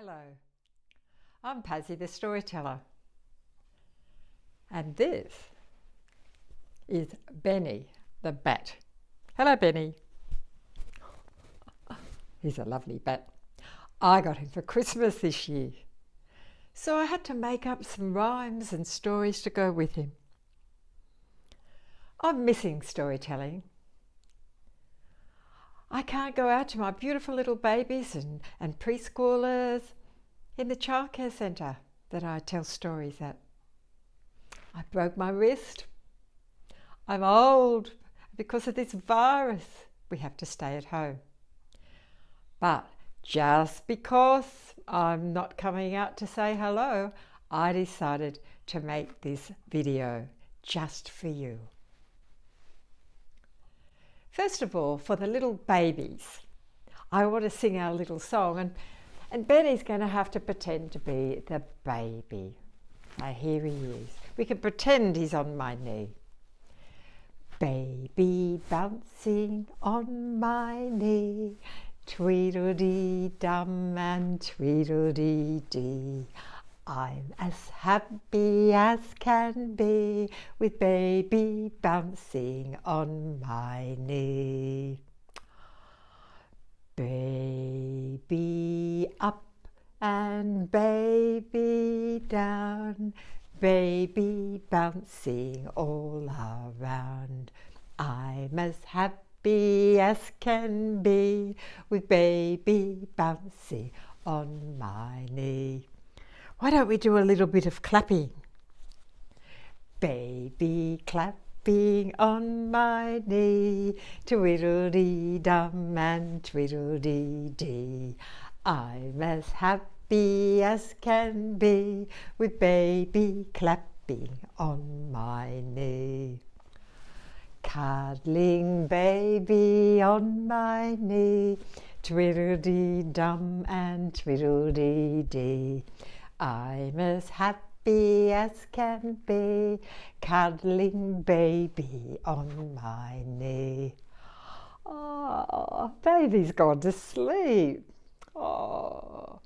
Hello, I'm Patsy the storyteller, and this is Benny the bat. Hello, Benny. He's a lovely bat. I got him for Christmas this year, so I had to make up some rhymes and stories to go with him. I'm missing storytelling. I can't go out to my beautiful little babies and preschoolers in the childcare centre that I tell stories at. I broke my wrist. I'm old. Because of this virus, we have to stay at home. But just because I'm not coming out to say hello, I decided to make this video just for you. First of all, for the little babies, I want to sing our little song, and Benny's going to have to pretend to be the baby. Now here he is. We can pretend he's on my knee. Baby bouncing on my knee, tweedledee-dum and tweedledee-dee. I'm as happy as can be with baby bouncing on my knee. Baby up and baby down, baby bouncing all around. I'm as happy as can be with baby bouncing on my knee. Why don't we do a little bit of clapping? Baby clapping on my knee, tweedledee-dum and tweedledee-dee. I'm as happy as can be with baby clapping on my knee. Cuddling baby on my knee, tweedledee-dum and tweedledee-dee. I'm as happy as can be, cuddling baby on my knee. Oh, baby's gone to sleep. Oh,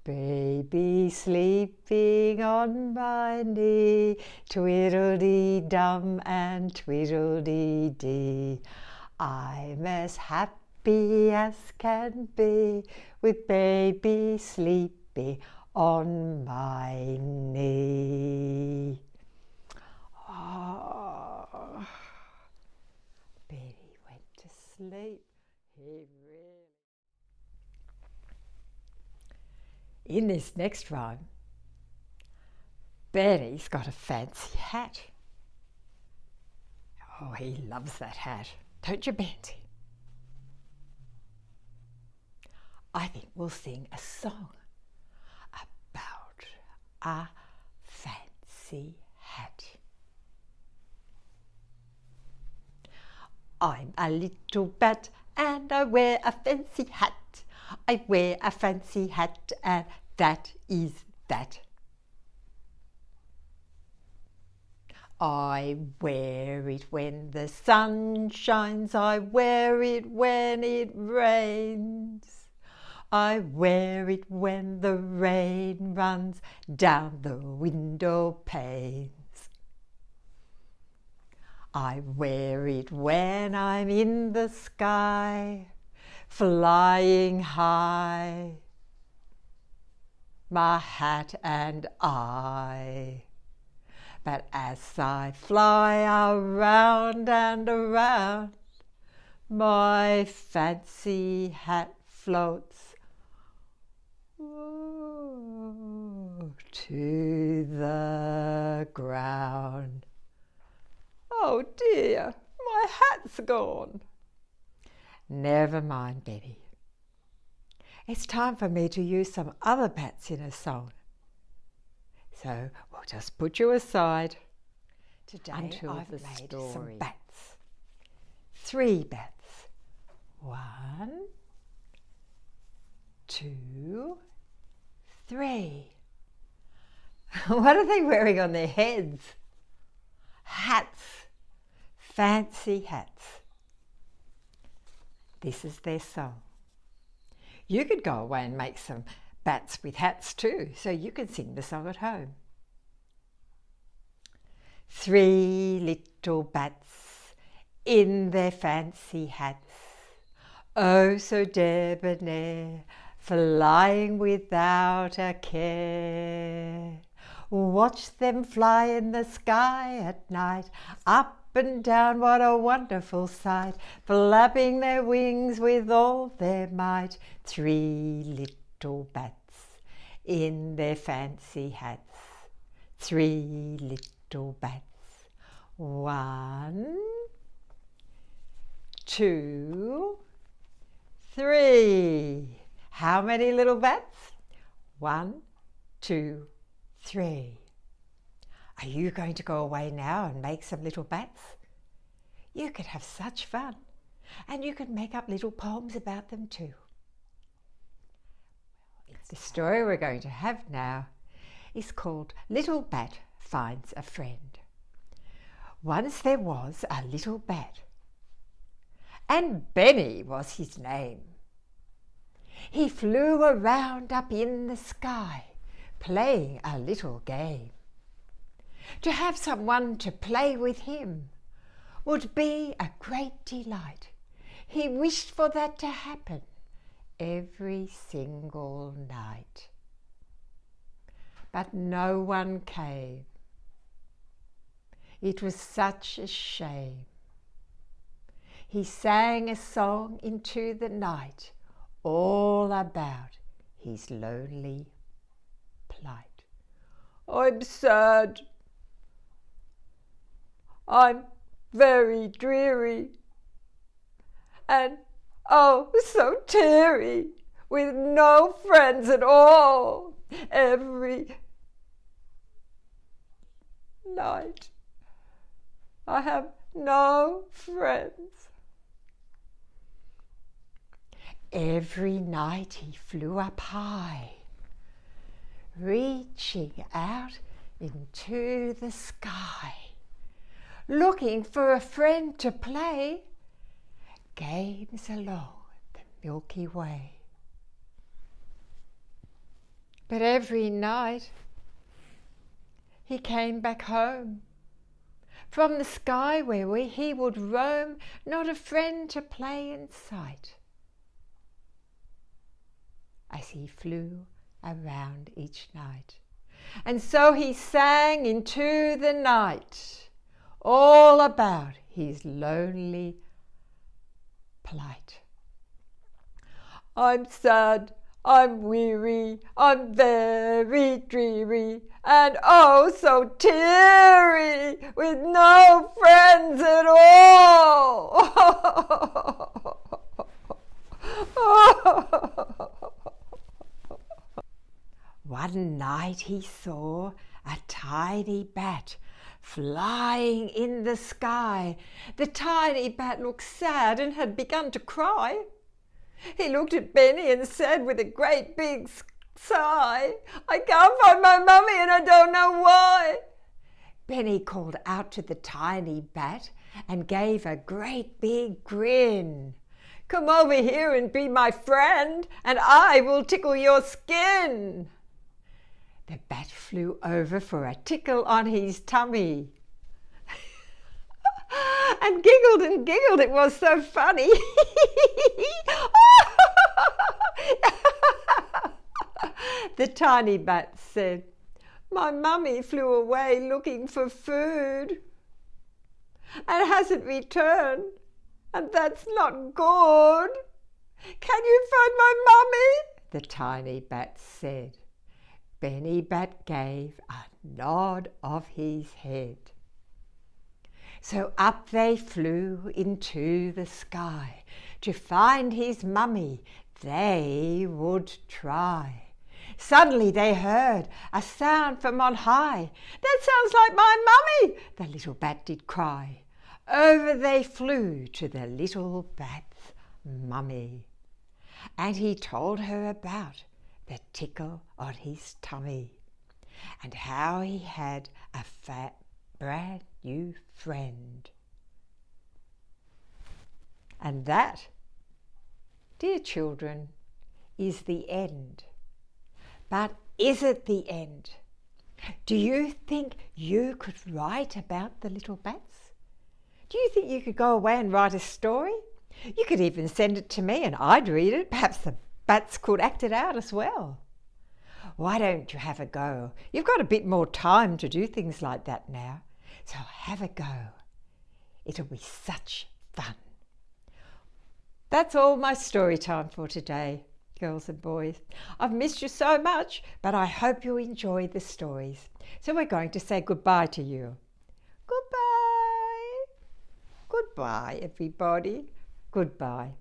baby sleeping on my knee, tweedledee-dum and tweedledee-dee. I'm as happy as can be with baby sleeping on my knee. Oh, Benny went to sleep. He really. In this next rhyme, Benny's got a fancy hat. Oh, he loves that hat. Don't you, Benny? I think we'll sing a song about a fancy hat. I'm a little bat and I wear a fancy hat. I wear a fancy hat and that is that. I wear it when the sun shines, I wear it when it rains. I wear it when the rain runs down the window panes. I wear it when I'm in the sky, flying high, my hat and I. But as I fly around and around, my fancy hat floats to the ground. Oh dear, my hat's gone. Never mind, Benny. It's time for me to use some other bats in a song. So we'll just put you aside today until I've made story. Some bats. 3 bats. 1, 2, 3. What are they wearing on their heads? Hats. Fancy hats. This is their song. You could go away and make some bats with hats too, so you can sing the song at home. 3 little bats in their fancy hats, oh so debonair, flying without a care. Watch them fly in the sky at night, up and down, what a wonderful sight, flapping their wings with all their might. 3 little bats in their fancy hats, 3 little bats. 1, 2, 3. How many little bats? 1, 2, 3. Are you going to go away now and make some little bats? You could have such fun, and you could make up little poems about them too. The story we're going to have now is called Little Bat Finds a Friend. Once there was a little bat, and Benny was his name. He flew around up in the sky, playing a little game. To have someone to play with him would be a great delight. He wished for that to happen every single night. But no one came. It was such a shame. He sang a song into the night, all about his lonely plight. I'm sad. I'm very dreary, and oh, so teary, with no friends at all. Every night I have no friends. Every night he flew up high, reaching out into the sky, looking for a friend to play games along the Milky Way. But every night he came back home from the sky where he would roam, not a friend to play in sight. As he flew around each night. And so he sang into the night, all about his lonely plight. I'm sad, I'm weary, I'm very dreary, and oh so teary, with no friends at all. One night he saw a tiny bat flying in the sky. The tiny bat looked sad and had begun to cry. He looked at Benny and said with a great big sigh, I can't find my mummy and I don't know why. Benny called out to the tiny bat and gave a great big grin. Come over here and be my friend, and I will tickle your skin. The bat flew over for a tickle on his tummy and giggled. It was so funny. The tiny bat said, my mummy flew away looking for food and hasn't returned, and that's not good. Can you find my mummy? The tiny bat said. Benny Bat gave a nod of his head. So up they flew into the sky. To find his mummy they would try. Suddenly they heard a sound from on high. That sounds like my mummy, the little bat did cry. Over they flew to the little bat's mummy. And he told her about the tickle on his tummy, and how he had a fat, brand new friend. And that, dear children, is the end. But is it the end? Do you think you could write about the little bats? Do you think you could go away and write a story? You could even send it to me and I'd read it. Perhaps the bats could act it out as well. Why don't you have a go? You've got a bit more time to do things like that now. So have a go. It'll be such fun. That's all my story time for today, girls and boys. I've missed you so much, but I hope you enjoy the stories. So we're going to say goodbye to you. Goodbye. Goodbye, everybody. Goodbye.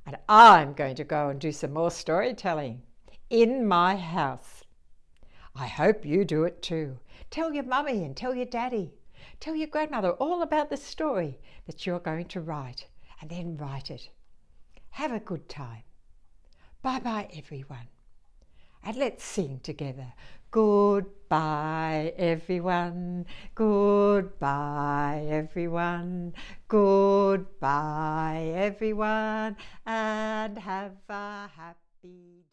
And I'm going to go and do some more storytelling in my house. I hope you do it too. Tell your mummy and tell your daddy. Tell your grandmother all about the story that you're going to write, and then write it. Have a good time. Bye-bye, everyone. And let's sing together. Goodbye, everyone. Goodbye, everyone. Goodbye, everyone. And have a happy day.